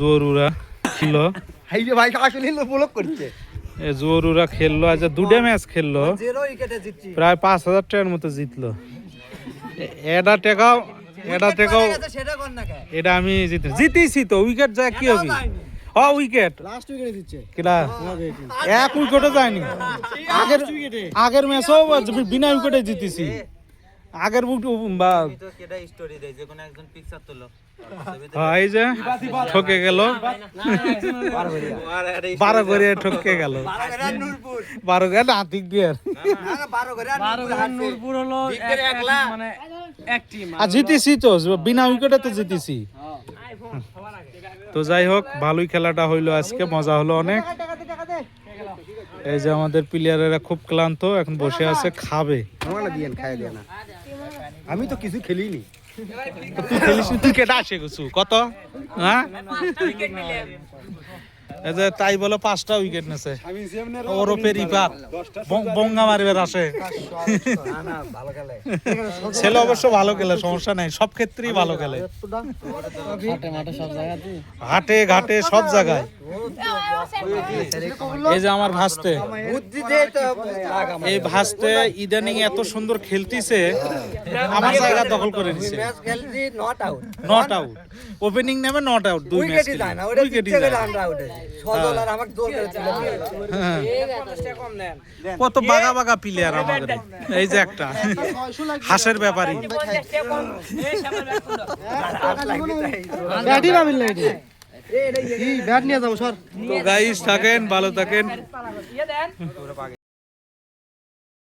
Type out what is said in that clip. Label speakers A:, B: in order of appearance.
A: জোরুরা খেললো
B: হাইরে ভাই আসলে ব্লক করছে
A: জোরুরা খেললো আজ দুটো ম্যাচ খেললো
B: জিরো উইকেটে জিতছি
A: প্রায় 5,000 টাকার মতো জিতলো এটা টেকাও
B: সেটা কোন না কে
A: এটা আমি জিতেছি তো উইকেট যায় কি হবে উইকেট
B: লাস্ট উইকেটে জিতছে
A: কিলা এক উইকেটও যায়নি আগের ম্যাচও বিনা উইকেটে জিতেছি আগের বা এই যে ঠকে গেল 12 করে ঠকে গেল 12 করে নাতিক দিয়ে
B: নূরপুর হলো মানে এক টিম
A: আর জিতেছি তো বিনা উইকেটে তো জিতেছি তো যাই হোক ভালোই খেলাটা হইলো আজকে মজা হলো অনেক এই যে আমাদের প্লেয়ারেরা খুব ক্লান্ত এখন বসে আছে খাবে
B: আমি তো কিছু খেলিনি
A: তুই খেলিস তুই কেটে আসে কিছু কত হ্যাঁ এই যে তাই বলে 5টা উইকেট নেছে ওরফে রিপাত বঙ্গা মারবার আসে ছেলে অবশ্য ভালো খেলে সমস্যা নাই সব ক্ষেত্রেই ভালো খেলে হাটে ঘাটে সব জায়গায় এই যে আমার ভাসতে এই ভাসতে ইদানিং এত সুন্দর খেলতিছে আমার জায়গা দখল করে নিছে নট আউট ওপেনিং নেমে নট আউট দুই ম্যাচ উইকেটই যায় কত বাগা বাগা প্লেয়ার আমাদের এই যে একটা হাসের ব্যাপারই তো গাইস থাকেন ভালো থাকেন